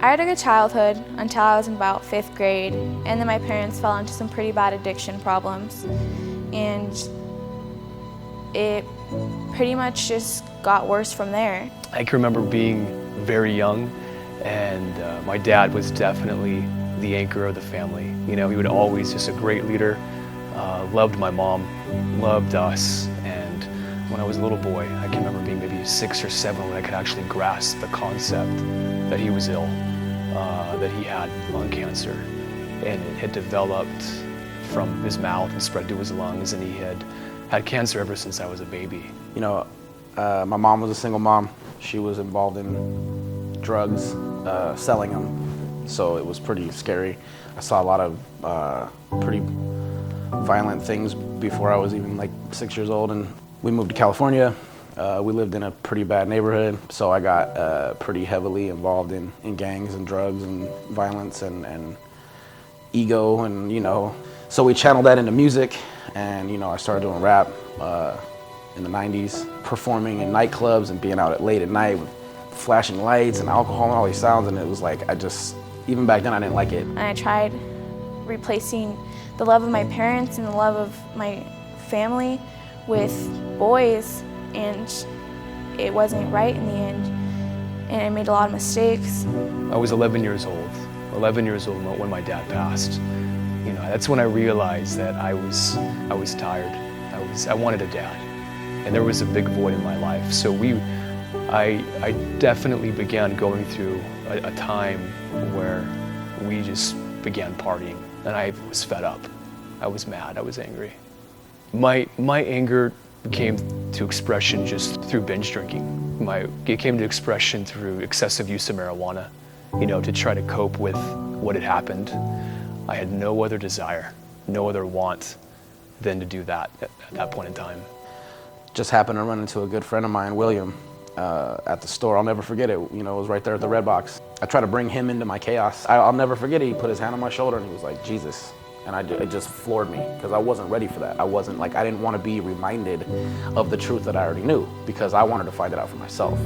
I had a good childhood until I was in about 5th grade, and then my parents fell into some pretty bad addiction problems, and it pretty much just got worse from there. I can remember being very young, and my dad was definitely the anchor of the family. You know, he would always, just a great leader, loved my mom, loved us, and when I was a little boy, I can remember being maybe 6 or 7 when I could actually grasp the concept that he was ill, that he had lung cancer, and it had developed from his mouth and spread to his lungs, and he had cancer ever since I was a baby. You know, my mom was a single mom. She was involved in drugs, selling them, so it was pretty scary. I saw a lot of pretty violent things before I was even like 6 years old, and we moved to California. We lived in a pretty bad neighborhood, so I got pretty heavily involved in gangs and drugs and violence and ego, and you know, so we channeled that into music, and you know, I started doing rap in the 90s, performing in nightclubs and being out at late at night with flashing lights and alcohol and all these sounds, and it was like, even back then I didn't like it. And I tried replacing the love of my parents and the love of my family with boys, and it wasn't right in the end, and I made a lot of mistakes. I was 11 years old when my dad passed. You know, that's when I realized that I was tired. I wanted a dad, and there was a big void in my life. So I definitely began going through a time where we just began partying, and I was fed up. I was mad, I was angry. My anger came to expression just through binge drinking. It came to expression through excessive use of marijuana, you know, to try to cope with what had happened. I had no other desire, no other want than to do that at that point in time. Just happened to run into a good friend of mine, William, at the store. I'll never forget it. You know, it was right there at the Red Box. I tried to bring him into my chaos. I'll never forget it. He put his hand on my shoulder and he was like, Jesus. And it just floored me, because I wasn't ready for that. I didn't want to be reminded of the truth that I already knew, because I wanted to find it out for myself.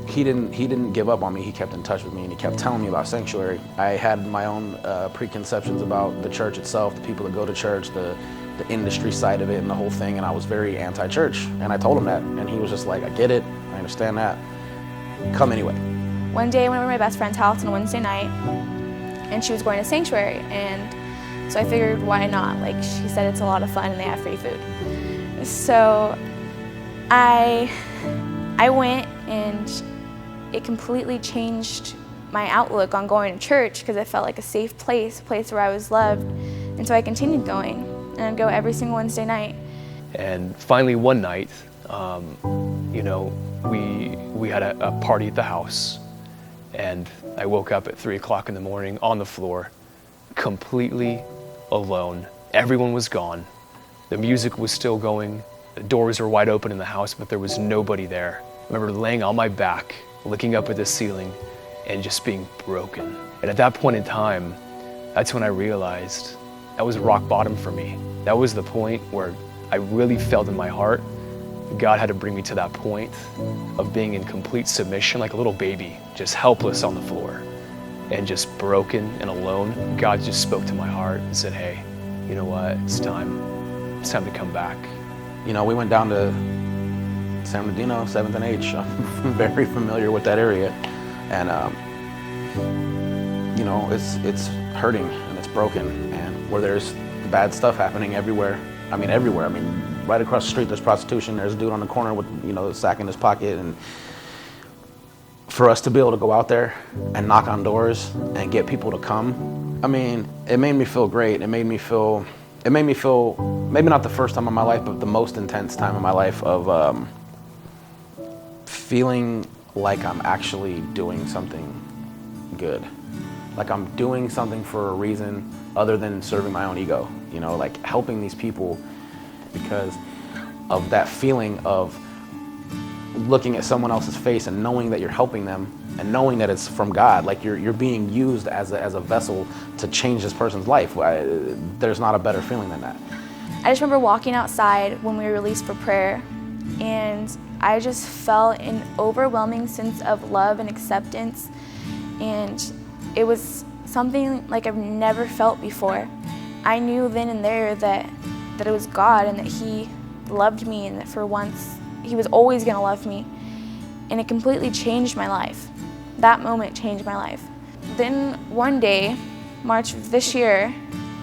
He didn't give up on me. He kept in touch with me, and he kept telling me about Sanctuary. I had my own preconceptions about the church itself, the people that go to church, the industry side of it and the whole thing, and I was very anti-church. And I told him that, and he was just like, I get it, I understand that. Come anyway. One day I went over to my best friend's house on a Wednesday night, and she was going to Sanctuary, and so I figured, why not? Like, she said it's a lot of fun and they have free food. So I went, and it completely changed my outlook on going to church, because it felt like a safe place, a place where I was loved. And so I continued going, and I'd go every single Wednesday night. And finally one night, you know, we had a party at the house, and I woke up at 3 o'clock in the morning on the floor, completely alone. Everyone was gone. The music was still going. The doors were wide open in the house, but there was nobody there. I remember laying on my back, looking up at the ceiling, and just being broken. And at that point in time, that's when I realized that was rock bottom for me. That was the point where I really felt in my heart God had to bring me to that point of being in complete submission, like a little baby, just helpless on the floor and just broken and alone. God just spoke to my heart and said, hey, you know what, it's time to come back. You know, we went down to San Bernardino, 7th and H. I'm very familiar with that area. And, you know, it's hurting and it's broken, and where there's bad stuff happening everywhere. I mean, everywhere. I mean, right across the street there's prostitution. There's a dude on the corner with, you know, the sack in his pocket. And for us to be able to go out there and knock on doors and get people to come, I mean, it made me feel great. It made me feel, maybe not the first time in my life, but the most intense time in my life of feeling like I'm actually doing something good. Like I'm doing something for a reason other than serving my own ego, you know, like helping these people because of that feeling of looking at someone else's face and knowing that you're helping them and knowing that it's from God, like you're being used as a vessel to change this person's life. There's not a better feeling than that. I just remember walking outside when we were released for prayer, and I just felt an overwhelming sense of love and acceptance, and it was something like I've never felt before. I knew then and there that it was God and that He loved me, and that for once He was always going to love me, and it completely changed my life. That moment changed my life. Then one day, March of this year,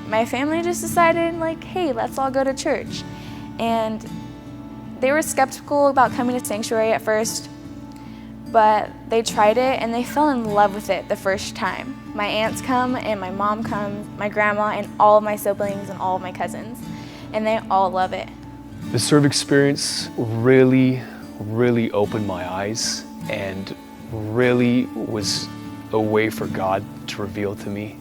my family just decided, like, hey, let's all go to church. And they were skeptical about coming to Sanctuary at first, but they tried it and they fell in love with it the first time. My aunts come and my mom comes, my grandma and all of my siblings and all of my cousins, and they all love it. The serve experience really, really opened my eyes and really was a way for God to reveal to me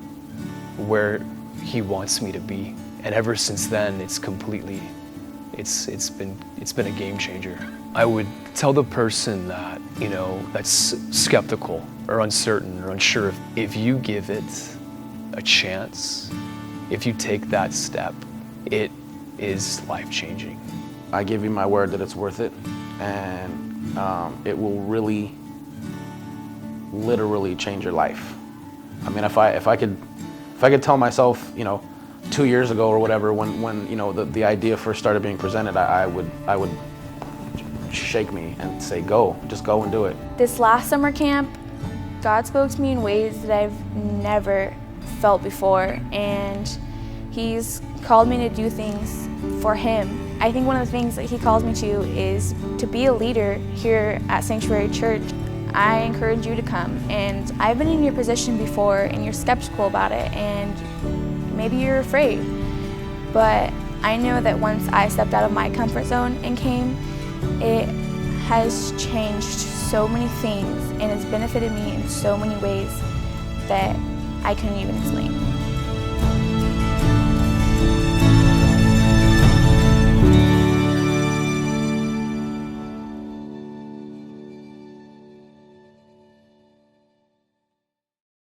where He wants me to be. And ever since then, it's been a game changer. I would tell the person that, that's skeptical or uncertain or unsure, if you give it a chance, if you take that step, it is life-changing. I give you my word that it's worth it, and it will really, literally change your life. I mean, if I could tell myself, 2 years ago or whatever, when the idea first started being presented, I would shake me and say, just go and do it. This last summer camp, God spoke to me in ways that I've never felt before, and He's called me to do things for Him. I think one of the things that He calls me to is to be a leader here at Sanctuary Church. I encourage you to come, and I've been in your position before and you're skeptical about it and maybe you're afraid, but I know that once I stepped out of my comfort zone and came, it has changed so many things and it's benefited me in so many ways that I couldn't even explain.